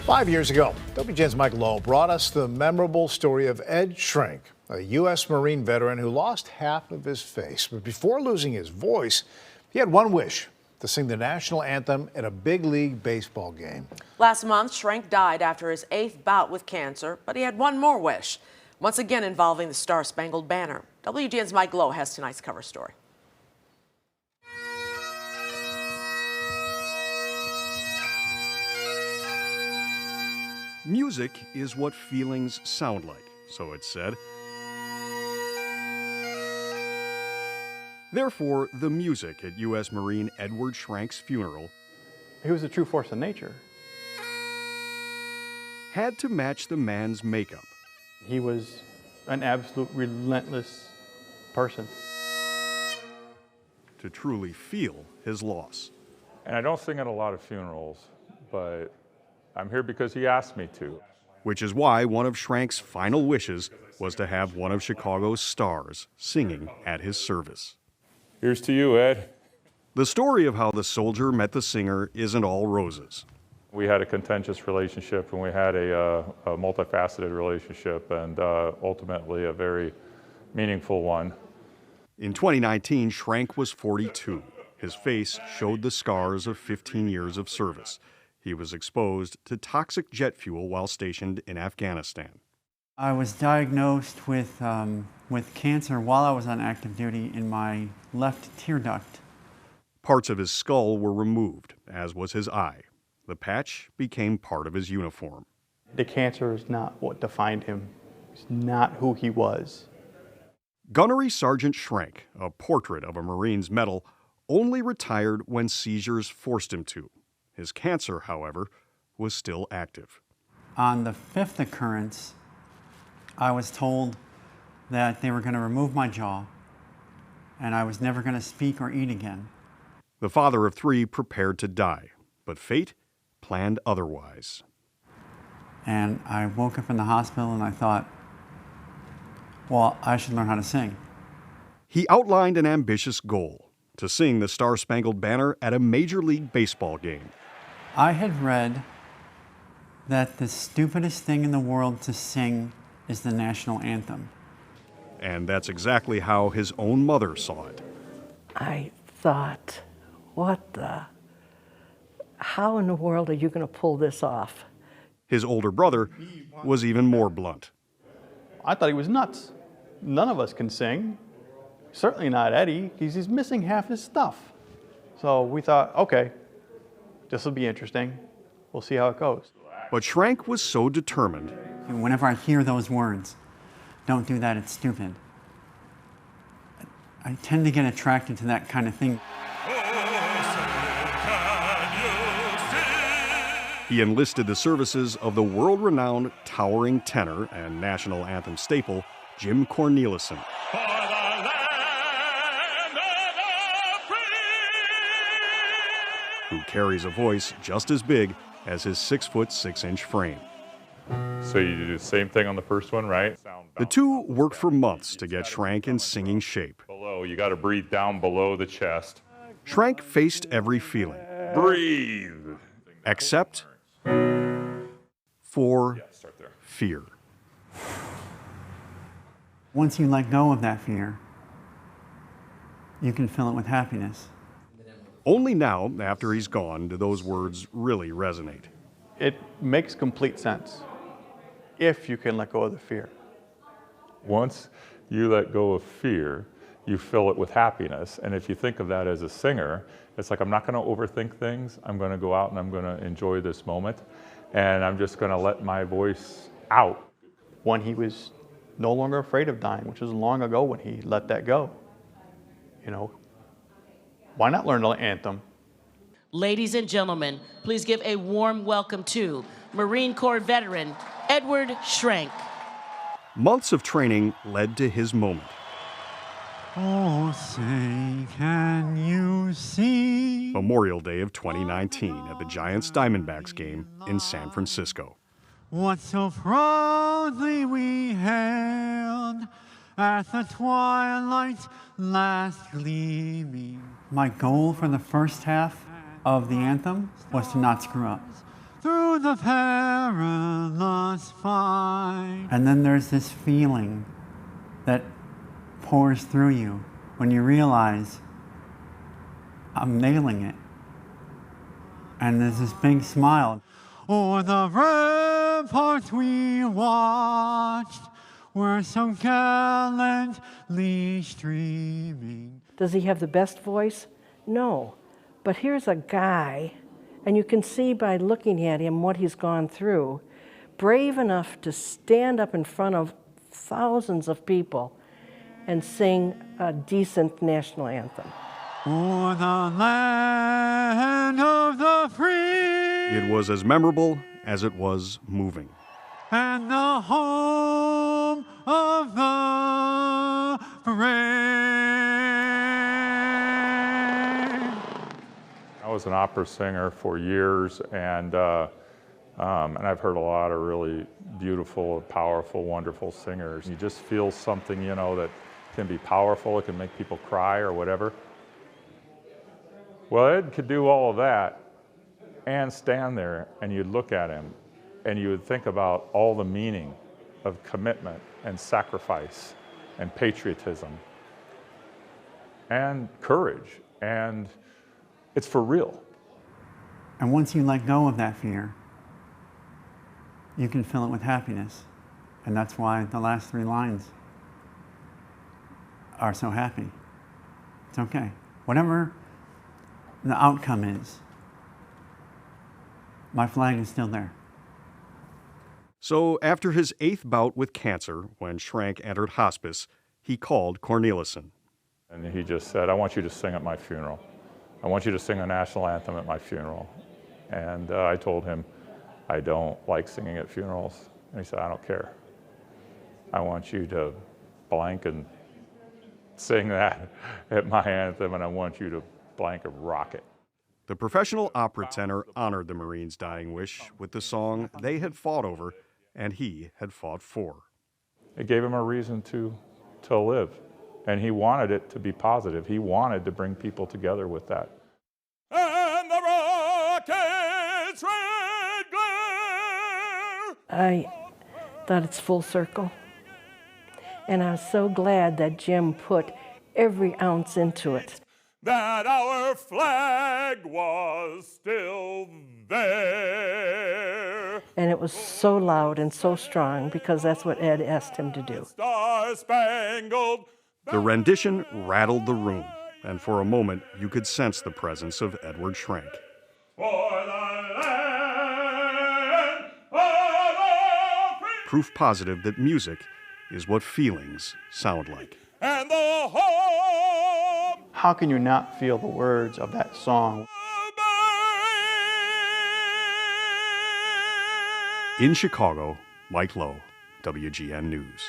5 years ago, WGN's Mike Lowe brought us the memorable story of Ed Shrink, a U.S. Marine veteran who lost half of his face. But before losing his voice, he had one wish: to sing the national anthem at a big league baseball game. Last month, Shrink died after his 8th bout with cancer, but he had one more wish, once again involving the Star-Spangled Banner. WGN's Mike Lowe has tonight's cover story. Music is what feelings sound like, so it's said. Therefore, the music at U.S. Marine Edward Shrank's funeral, he was a true force of nature. Had to match the man's makeup. He was an absolute relentless person. To truly feel his loss. And I don't sing at a lot of funerals, but I'm here because he asked me to. Which is why one of Shrank's final wishes was to have one of Chicago's stars singing at his service. Here's to you, Ed. The story of how the soldier met the singer isn't all roses. We had a contentious relationship, and we had a multifaceted relationship, and ultimately a very meaningful one. In 2019, Shrank was 42. His face showed the scars of 15 years of service. He was exposed to toxic jet fuel while stationed in Afghanistan. I was diagnosed with cancer while I was on active duty in my left tear duct. Parts of his skull were removed, as was his eye. The patch became part of his uniform. The cancer is not what defined him. It's not who he was. Gunnery Sergeant Shrank, a portrait of a Marine's medal, only retired when seizures forced him to. His cancer, however, was still active. On the 5th occurrence, I was told that they were going to remove my jaw and I was never going to speak or eat again. The father of 3 prepared to die, but fate planned otherwise. And I woke up in the hospital and I thought, well, I should learn how to sing. He outlined an ambitious goal: to sing the Star-Spangled Banner at a Major League Baseball game. I had read that the stupidest thing in the world to sing is the national anthem. And that's exactly how his own mother saw it. I thought, how in the world are you going to pull this off? His older brother was even more blunt. I thought he was nuts. None of us can sing. Certainly not Eddie. He's missing half his stuff. So we thought, okay, this will be interesting. We'll see how it goes. But Shrank was so determined. Whenever I hear those words, don't do that, it's stupid, I tend to get attracted to that kind of thing. He enlisted the services of the world-renowned towering tenor and national anthem staple, Jim Cornelison. Who carries a voice just as big as his 6'6" frame. So you do the same thing on the first one, right? The two worked for months to get Shrank in singing shape. Below, you got to breathe down below the chest. Shrank faced every feeling. Breathe. Except for fear. Once you let go of that fear, you can fill it with happiness. Only now, after he's gone, do those words really resonate. It makes complete sense if you can let go of the fear. Once you let go of fear, you fill it with happiness. And if you think of that as a singer, it's like, I'm not going to overthink things. I'm going to go out and I'm going to enjoy this moment. And I'm just going to let my voice out. When he was no longer afraid of dying, which was long ago when he let that go. You know, why not learn the anthem? Ladies and gentlemen, please give a warm welcome to Marine Corps veteran Edward Shrank. Months of training led to his moment. Oh, say, can you see? Memorial Day of 2019 at the Giants Diamondbacks game in San Francisco. What so proudly we hailed at the twilight's last gleaming. My goal for the first half of the anthem was to not screw up. through the perilous fight. And then there's this feeling that pours through you when you realize I'm nailing it. And there's this big smile. O'er the ramparts we watched were so gallantly streaming. Does he have the best voice? No. But here's a guy, and you can see by looking at him what he's gone through, brave enough to stand up in front of thousands of people and sing a decent national anthem. O'er the land of the free. It was as memorable as it was moving. And the home of the brave. I was an opera singer for years, and I've heard a lot of really beautiful, powerful, wonderful singers. You just feel something, you know, that can be powerful, it can make people cry or whatever. Well, Ed could do all of that and stand there, and you'd look at him, and you would think about all the meaning of commitment and sacrifice and patriotism and courage, and it's for real. And once you let go of that fear, you can fill it with happiness. And that's why the last 3 lines are so happy. It's okay. Whatever the outcome is, my flag is still there. So after his 8th bout with cancer, when Schrank entered hospice, he called Cornelison. And he just said, I want you to sing at my funeral. I want you to sing the national anthem at my funeral. And I told him, I don't like singing at funerals. And he said, I don't care. I want you to blank and sing that at my anthem, and I want you to blank and rock it. The professional opera tenor honored the Marine's dying wish with the song they had fought over and he had fought for. It gave him a reason to live, and he wanted it to be positive. He wanted to bring people together with that. And the rocket's red glare. I thought it's full circle. And I was so glad that Jim put every ounce into it. That our flag was still there. And it was so loud and so strong because that's what Ed asked him to do. Star-spangled. The rendition rattled the room, and for a moment you could sense the presence of Edward Schrank. For the land of the free. Proof positive that music is what feelings sound like. And the home. How can you not feel the words of that song? In Chicago, Mike Lowe, WGN News.